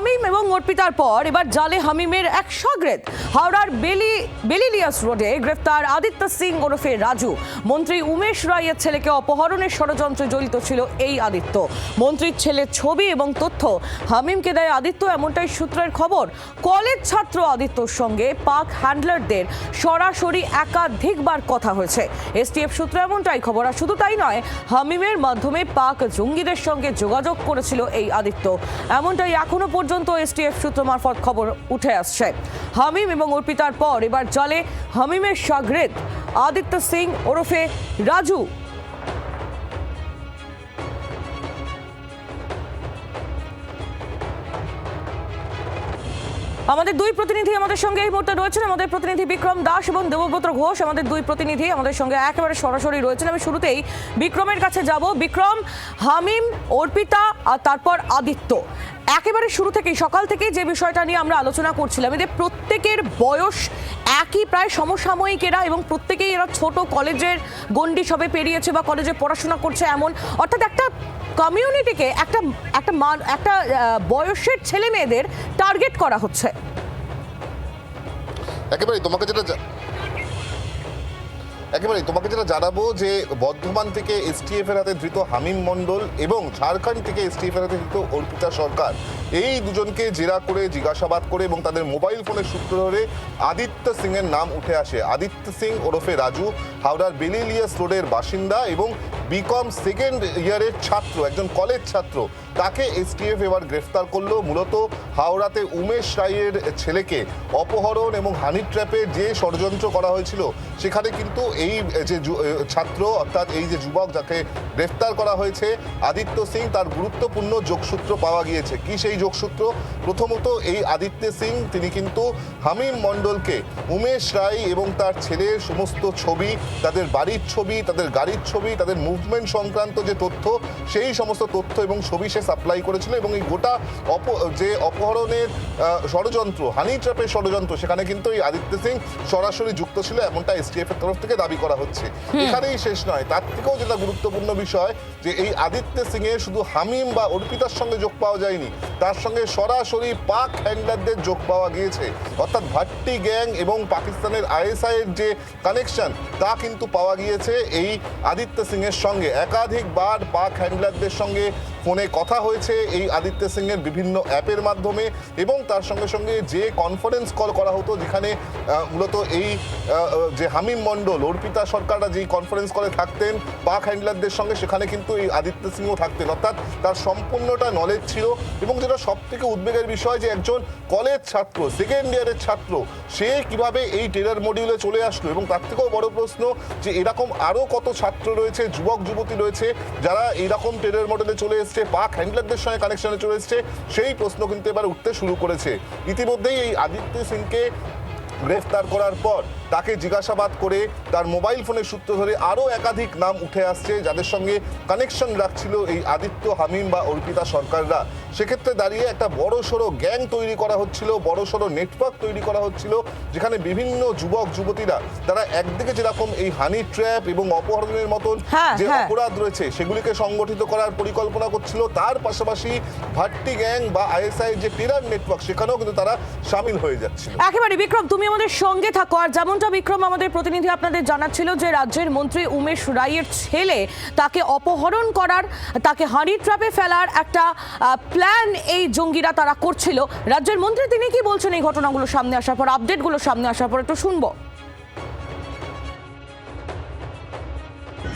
হামিম এবং অর্পিতার পর এবার জালে হামিমের এক শাগরেদ। হাওড়ার বেলিলিয়াস রোডে গ্রেফতার আদিত্য সিং ওরফে রাজু। মন্ত্রী উমেশ রায়ের ছেলেকে অপহরণের ষড়যন্ত্রে জড়িত ছিল এই আদিত্য। মন্ত্রীর ছেলের ছবি এবং তথ্য হামিমকে দেয় আদিত্য, এমনটাই সূত্রের খবর। কলেজ ছাত্র আদিত্যর সঙ্গে পাক হ্যান্ডলারদের সরাসরি একাধিকবার কথা হয়েছে। এসটিএফ সূত্রে এমনটাই খবর। আর শুধু তাই নয়, হামিমের মাধ্যমে পাক জঙ্গিদের সঙ্গে যোগাযোগ করেছিল এই আদিত্য, এমনটাই এখনো পর্যন্ত এসটিএফ সূত্র মারফত খবর উঠে আসছে। হামিম এবং অর্পিতার পর এবার জালে হামিমের শাগরেদ আদিত্য সিং ওরফে রাজু। আমাদের দুই প্রতিনিধি আমাদের সঙ্গে এই মুহূর্তে রয়েছেন, আমাদের প্রতিনিধি বিক্রম দাস এবং দেবব্রত ঘোষ। আমাদের দুই প্রতিনিধি আমাদের সঙ্গে একেবারে সরাসরি রয়েছেন। আমি শুরুতেই বিক্রমের কাছে যাব। বিক্রম, হামিম, অর্পিতা আর তারপর আদিত্য, একেবারে শুরু থেকেই সকাল থেকে যে বিষয়টা নিয়ে আমরা আলোচনা করছিলাম, এদের প্রত্যেকের বয়স একই, প্রায় সমসাময়িক এরা, এবং প্রত্যেকেই এরা ছোট কলেজের গণ্ডি সবে পেরিয়েছে বা কলেজে পড়াশোনা করছে এমন, অর্থাৎ একটা কমিউনিটিকে একটা বয়সের ছেলে মেয়েদের টার্গেট করা হচ্ছে। একেবারেই তোমাকে যেটা জানাবো যে বর্ধমান থেকে এসটিএফ এর হাতে ধৃত হামিম মণ্ডল এবং ঝাড়খণ্ড থেকে এসটিএফ এর হাতে ধৃত অর্পিতা সরকার, এই দুজনকে জেরা করে জিজ্ঞাসাবাদ করে এবং তাদের মোবাইল ফোনের সূত্র ধরে আদিত্য সিং এর নাম উঠে আসে। আদিত্য সিং ওরফে রাজু হাওড়ার বেলিলিয়াস রোডের বাসিন্দা এবং বিকম সেকেন্ড ইয়ারের ছাত্র, একজন কলেজ ছাত্র। তাকে এসটিএফ এবার গ্রেফতার করলো। মূলত হাওড়াতে উমেশ রায়ের ছেলেকে অপহরণ এবং হানি ট্র্যাপের যে ষড়যন্ত্র করা হয়েছিল, সেখানে কিন্তু এই যে ছাত্র অর্থাৎ এই যে যুবক যাকে গ্রেফতার করা হয়েছে আদিত্য সিং, তার গুরুত্বপূর্ণ যোগসূত্র পাওয়া গিয়েছে। কি সেই যোগসূত্র? প্রথমত এই আদিত্য সিং তিনি কিন্তু হামিম মণ্ডলকে উমেশ রায় এবং তার ছেলের সমস্ত ছবি, তাদের বাড়ির ছবি, তাদের গাড়ির ছবি, তাদের মুভমেন্ট সংক্রান্ত যে তথ্য, সেই সমস্ত তথ্য এবং ছবি সে সাপ্লাই করেছিল। এবং এই গোটা যে অপহরণের ষড়যন্ত্র, হানি ট্র্যাপের ষড়যন্ত্র, সেখানে কিন্তু এই আদিত্য সিং সরাসরি যুক্ত ছিল, এমনটা এসটিএফ এর তরফ থেকে দাবি করা হচ্ছে। এখানেই শেষ নয়, তার থেকেও যেটা গুরুত্বপূর্ণ বিষয় যে এই আদিত্য সিং এর শুধু হামিম বা অর্পিতার সঙ্গে যোগ পাওয়া যায়নি, তার সঙ্গে সরাসরি পাক হ্যান্ডলারদের যোগ পাওয়া গিয়েছে। অর্থাৎ ভাট্টি গ্যাং এবং পাকিস্তানের আইএসআই এর যে কানেকশন, তা কিন্তু পাওয়া গিয়েছে এই আদিত্য সিং এর সঙ্গে। একাধিকবার পাক হ্যান্ডলারদের সঙ্গে ফোনে কথা হয়েছে এই আদিত্য সিং এর বিভিন্ন অ্যাপের মাধ্যমে, এবং তার সঙ্গে সঙ্গে যে কনফারেন্স কল করা হতো, যেখানে মূলত এই যে হামিম মণ্ডল, অর্পিতা সরকাররা যেই কনফারেন্স কলে থাকতেন পাক হ্যান্ডলারদের সঙ্গে, সেখানে কিন্তু এই আদিত্য সিংও থাকতেন। অর্থাৎ তার সম্পূর্ণটা নলেজ ছিল। এবং যেটা সব থেকে উদ্বেগের বিষয় যে একজন কলেজ ছাত্র, সেকেন্ড ইয়ারের ছাত্র, সে কিভাবে এই টেরার মডিউলে চলে আসলো। এবং তার থেকেও বড় প্রশ্ন যে এরকম আরও কত ছাত্র রয়েছে, যুবক যুবতী রয়েছে, যারা এইরকম টেরার মডেলে চলে এসছে, পাক হ্যান্ডলারদের সঙ্গে কানেকশনে চলে এসছে, সেই প্রশ্ন কিন্তু এবার উঠতে শুরু করেছে। ইতিমধ্যেই এই আদিত্য সিংকে গ্রেফতার করার পর তাকে জিজ্ঞাসাবাদ করে তার মোবাইল ফোনের সূত্র ধরে আরও একাধিক নাম উঠে আসছে, যাদের সঙ্গে কানেকশন রাখছিল এই আদিত্য, হামিম বা অর্পিতা সরকাররা। সেক্ষেত্রে দাঁড়িয়ে একটা বড় সড়ো গ্যাং তৈরি করা হচ্ছিল, বড় সড়ো নেটওয়ার্ক তৈরি করা হচ্ছিল, যেখানে বিভিন্ন যুবক যুবতীরা তারা একদিকে যেরকম এই হানি ট্র্যাপ এবং অপহরণের মতন যে অপরাধ রয়েছে সেগুলিকে সংগঠিত করার পরিকল্পনা করছিল, তার পাশাপাশি ভাট্টি গ্যাং বা আইএসআই যে টেরার নেটওয়ার্ক, সেখানেও কিন্তু তারা সামিল হয়ে যাচ্ছিল। একেবারে বিক্রম, তুমি আমাদের সঙ্গে থাকো। আর যেমনটা বিক্রম আমাদের প্রতিনিধি আপনাদের জানাচ্ছিল যে রাজ্যের মন্ত্রী উমেশ রায়ের ছেলে, তাকে অপহরণ করার, তাকে হানি ট্র্যাপে ফেলার একটা প্ল্যান এই জঙ্গিরা তারা করছিল। রাজ্যের মন্ত্রী তিনি কি বলছেন এই ঘটনাগুলো সামনে আসার পর, আপডেটগুলো সামনে আসার পর, একটু শুনবো।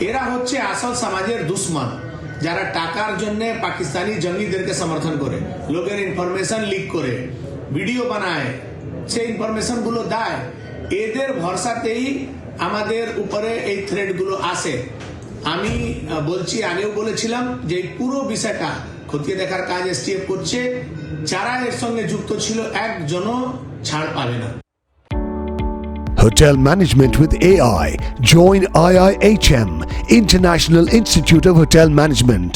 এরা হচ্ছে আসল সমাজের দুশ্মন, যারা টাকার জন্য পাকিস্তানি জঙ্গিদেরকে সমর্থন করে, লোকের ইনফরমেশন লিক করে, ভিডিও বানায়, সেই ইনফরমেশন গুলো দেয়। এদের ভরসাতেই আমাদের উপরে এই থ্রেড গুলো আসে। আমি বলছি, আগেও বলেছিলাম যে এই পুরো বিষয়টা খতিয়ে দেখার কাজ এসটিএফ করছে। যারা এর সঙ্গে যুক্ত ছিল একজনও ছাড় পাবে না। Hotel Management with AI. Join IIHM, International Institute of Hotel Management.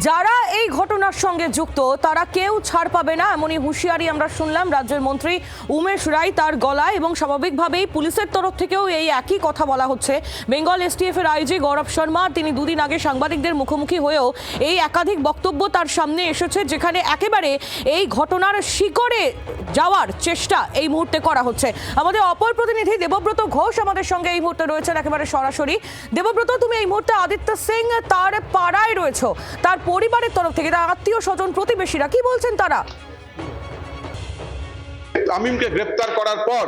যারা এই ঘটনার সঙ্গে যুক্ত তারা কেউ ছাড় পাবে না, এমনই হুঁশিয়ারি আমরা শুনলাম রাজ্যের মন্ত্রী উমেশ রায় তার গলায়। এবং স্বাভাবিকভাবেই পুলিশের তরফ থেকেও এই একই কথা বলা হচ্ছে। বেঙ্গল এসটিএফ এর আইজি গৌরব শর্মা তিনি দুদিন আগে সাংবাদিকদের মুখোমুখি হয়েও এই একাধিক বক্তব্য তার সামনে এসেছে, যেখানে একেবারে এই ঘটনার শিকড়ে যাওয়ার চেষ্টা এই মুহূর্তে করা হচ্ছে। আমাদের অপর প্রতিনিধি দেবব্রত ঘোষ আমাদের সঙ্গে এই মুহূর্তে রয়েছেন একেবারে সরাসরি। দেবব্রত, তুমি এই মুহূর্তে আদিত্য সিং তার পাড়ায় রয়েছো, তার পরিবারের তরফ থেকে তার আত্মীয় স্বজন প্রতিবেশীরা কি বলছেন তারা? তামিমকে গ্রেপ্তার করার পর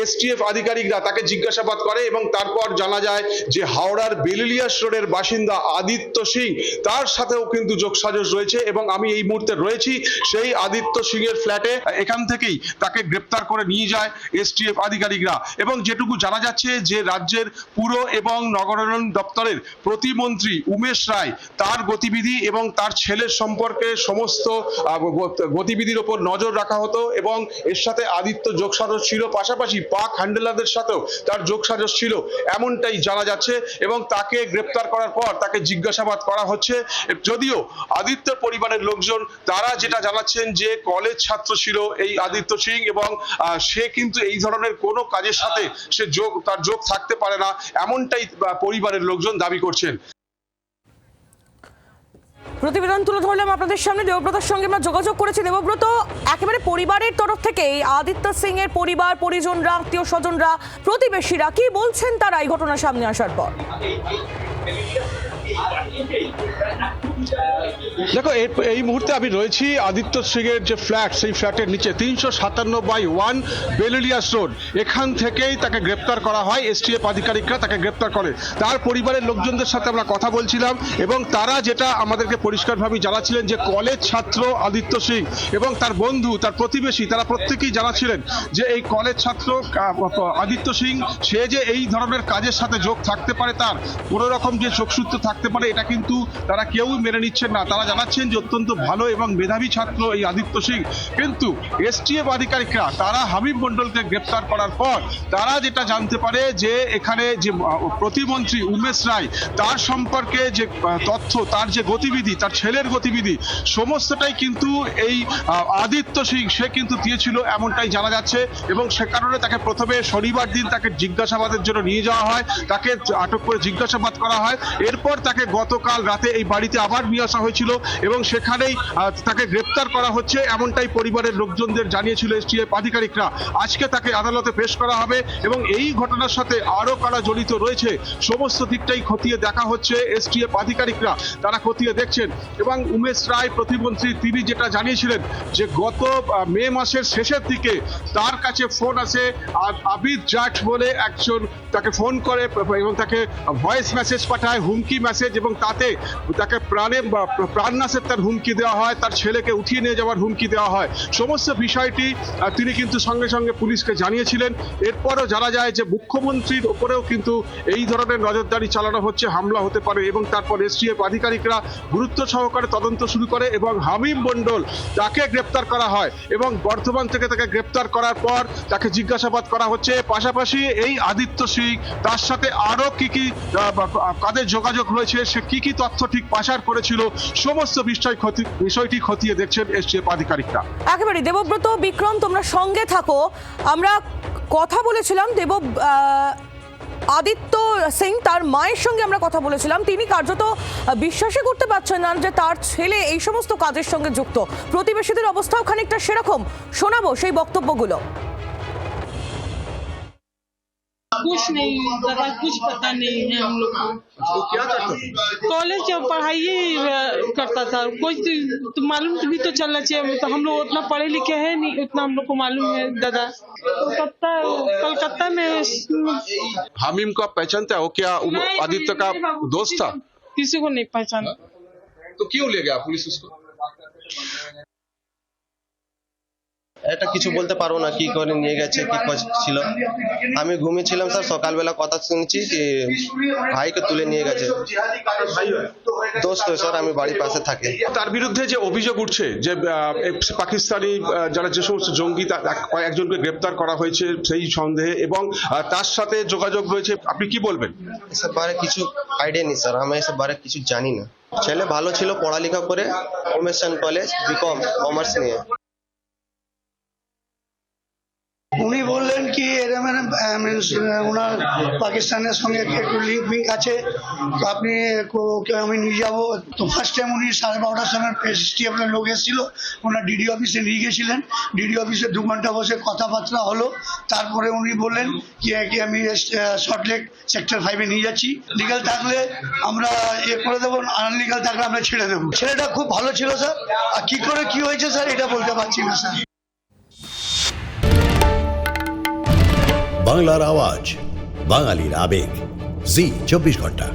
এসটিএফ আধিকারিকরা তাকে জিজ্ঞাসাবাদ করে এবং তারপর জানা যায় যে হাওড়ার বেলিলিয়াস রোডের বাসিন্দা আদিত্য সিং, তার সাথেও কিন্তু যোগসাজশ রয়েছে। এবং আমি এই মুহূর্তে রয়েছি সেই আদিত্য সিং এর ফ্ল্যাটে। এখান থেকেই তাকে গ্রেপ্তার করে নিয়ে যায় এসটিএফ আধিকারিকরা। এবং যেটুকু জানা যাচ্ছে যে রাজ্যের পুর এবং নগরায়ণ দপ্তরের প্রতিমন্ত্রী উমেশ রায় তার গতিবিধি এবং তার ছেলের সম্পর্কে সমস্ত গতিবিধির ওপর নজর রাখা হতো এবং এর সাথে আদিত্য যোগসাজশ ছিল, পাশাপাশি পাক হ্যান্ডেলারদের সাথেও তার যোগসাজশ ছিল এমনটাই জানা যাচ্ছে। এবং তাকে গ্রেপ্তার করার পর তাকে জিজ্ঞাসাবাদ করা হচ্ছে। যদিও আদিত্যর পরিবারের লোকজন তারা যেটা জানাচ্ছেন যে কলেজ ছাত্র ছিল এই আদিত্য সিং এবং সে কিন্তু এই ধরনের কোনো কাজের সাথে তার যোগ থাকতে পারে না, এমনটাই পরিবারের লোকজন দাবি করছেন। প্রতিবেদন তুলে ধরলাম আপনাদের সামনে। দেবব্রতর সঙ্গে আমরা যোগাযোগ করেছি। দেবব্রত, একেবারে পরিবারের তরফ থেকে আদিত্য সিং এর পরিবার পরিজনরা, আত্মীয় স্বজনরা, প্রতিবেশীরা কি বলছেন তারা এই ঘটনা সামনে আসার পর? দেখো, এই মুহূর্তে আমি রয়েছি আদিত্য সিং এর যে ফ্ল্যাট, সেই ফ্ল্যাটের নিচে 357/1 বেলিলিয়াস রোড। এখান থেকেই তাকে গ্রেপ্তার করা হয়, এসটিএফ আধিকারিকরা তাকে গ্রেপ্তার করে। তার পরিবারের লোকজনদের সাথে আমরা কথা বলছিলাম এবং তারা যেটা আমাদেরকে পরিষ্কারভাবে জানাচ্ছিলেন যে কলেজ ছাত্র আদিত্য সিং এবং তার বন্ধু, তার প্রতিবেশী, তারা প্রত্যেকেই জানাচ্ছিলেন যে এই কলেজ ছাত্র আদিত্য সিং সে যে এই ধরনের কাজের সাথে যোগ থাকতে পারে, তার কোনো রকম যে যোগসূত্র থাকতে পারে, এটা কিন্তু তারা কেউই মেনে নিচ্ছেন না। তারা জানাচ্ছেন যে অত্যন্ত ভালো এবং মেধাবী ছাত্র এই আদিত্য সিং। কিন্তু এসটিএফ আধিকারিকরা তারা হাবিব মন্ডলকে গ্রেপ্তার করার পর তারা যেটা জানতে পারে যে এখানে যে প্রতিমন্ত্রী উমেশ রায় তার সম্পর্কে যে তথ্য, তার যে গতিবিধি, তার ছেলের গতিবিধি, সমস্তটাই কিন্তু এই আদিত্য সিং সে কিন্তু দিয়েছিল, এমনটাই জানা যাচ্ছে। এবং সে কারণে তাকে প্রথমে শনিবার দিন তাকে জিজ্ঞাসাবাদের জন্য নিয়ে যাওয়া হয়, তাকে আটক করে জিজ্ঞাসাবাদ করা হয়। এরপর তাকে গতকাল রাতে এই বাড়িতে আবার নিয়ে আসা হয়েছিল এবং সেখানেই তাকে গ্রেপ্তার করা হচ্ছে, এমনটাই পরিবারের লোকজনদের জানিয়েছিল এসটিএফ আধিকারিকরা। আজকে তাকে আদালতে পেশ করা হবে এবং এই ঘটনার সাথে আরো কারা জড়িত রয়েছে সমস্ত দিকটাই খতিয়ে দেখা হচ্ছে। এসটিএফ আধিকারিকরা তারা খতিয়ে দেখছেন। এবং উমেশ রায় প্রতিমন্ত্রী তিনি যেটা জানিয়েছিলেন যে গত মে মাসের শেষের দিকে তার কাছে ফোন আসে, আবিদ জাট বলে একজন তাকে ফোন করে এবং তাকে ভয়েস মেসেজ পাঠায়, হুমকি মেসেজ, এবং তাতে তাকে প্রাণনাশের তার হুমকি দেওয়া হয়, তার ছেলেকে উঠিয়ে নিয়ে যাওয়ার হুমকি দেওয়া হয়। সমস্ত বিষয়টি তিনি কিন্তু সঙ্গে সঙ্গে পুলিশকে জানিয়েছিলেন। এরপরও জানা যায় যে মুখ্যমন্ত্রীর ওপরেও কিন্তু এই ধরনের নজরদারি চালানো হচ্ছে, হামলা হতে পারে। এবং তারপর এসটিএফ আধিকারিকরা গুরুত্ব সহকারে তদন্ত শুরু করে এবং হাবিব মন্ডল তাকে গ্রেপ্তার করা হয় এবং বর্ধমান থেকে তাকে গ্রেপ্তার করার পর তাকে জিজ্ঞাসাবাদ করা হচ্ছে। পাশাপাশি এই আদিত্য সিং তার সাথে আরো কি কি কাদের যোগাযোগ রয়েছে, সে কি কি তথ্য ঠিক পাচার করেছিল, সমস্ত বিষয়টি খতিয়ে দেখছেন এসটিএফ আধিকারিকরা। একেবারে দেবব্রত, বিক্রম তোমরা সঙ্গে থাকো। আমরা কথা বলেছিলাম আদিত্য সিং তার মায়ের সঙ্গে আমরা কথা বলেছিলাম। তিনি কার্যত বিশ্বাসই করতে পারছেন না যে তার ছেলে এই সমস্ত কাজের সঙ্গে যুক্ত। প্রতিবেশীদের অবস্থাও খানিকটা সেরকম। শোনাবো সেই বক্তব্যগুলো। कुछ नहीं दादा, कुछ पता नहीं है हम लोग को। वो क्या करता था? कॉलेज जब पढ़ाई करता था, कोई तो मालूम भी तो चलना चाहिए। तो हम लोग उतना पढ़े लिखे हैं नहीं, उतना हम लोग को मालूम है दादा। कलकत्ता में हामिम को आप पहचानते हो क्या? आदित्य का दोस्त था? किसी को नहीं पहचाना। तो क्यों ले गया पुलिस उसको? এটা কিছু বলতে পারবো না কি করে নিয়ে গেছে কি ছিল। আমি ঘুমিয়েছিলাম স্যার, সকালবেলা কথা শুনছি কি ভাইকে তুলে নিয়ে গেছে। দোস্ত স্যার, আমি বাড়ির পাশে থাকি। তার বিরুদ্ধে যে অভিযোগ উঠছে যে পাকিস্তানি যারা যে সমস্ত জঙ্গি একজনকে গ্রেপ্তার করা হয়েছে সেই সন্দেহে এবং তার সাথে যোগাযোগ রয়েছে, আপনি কি বলবেন? এসব বারে কিছু আইডিয়া নেই স্যার, আমি এসব বারে কিছু জানি না। ছেলে ভালো ছিল, পড়ালেখা করে কমার্স কলেজ বিকম কমার্স নিয়ে। উনি বললেন কি এরম ওনার পাকিস্তানের সঙ্গে একটু লিঙ্ক ফিঙ্ক আছে, তো আপনি ওকে আমি নিয়ে যাবো। তো ফার্স্ট টাইম উনি 12:30টার সময় STF এর লোক এসেছিল, ওনার DD অফিসে নিয়ে গেছিলেন। DD অফিসে 2 ঘন্টা বসে কথাবার্তা হলো। তারপরে উনি বললেন কি আমি সল্টলেক সেক্টর 5-এ নিয়ে যাচ্ছি, লিগাল থাকলে আমরা করে দেবো, আনলিগাল থাকলে আমরা ছেড়ে দেবো। ছেলেটা খুব ভালো ছিল স্যার, আর কি করে কি হয়েছে স্যার এটা বলতে পারছি না স্যার। বাংলার আওয়াজ, বাঙালির আবেগ, জি 24 ঘন্টা।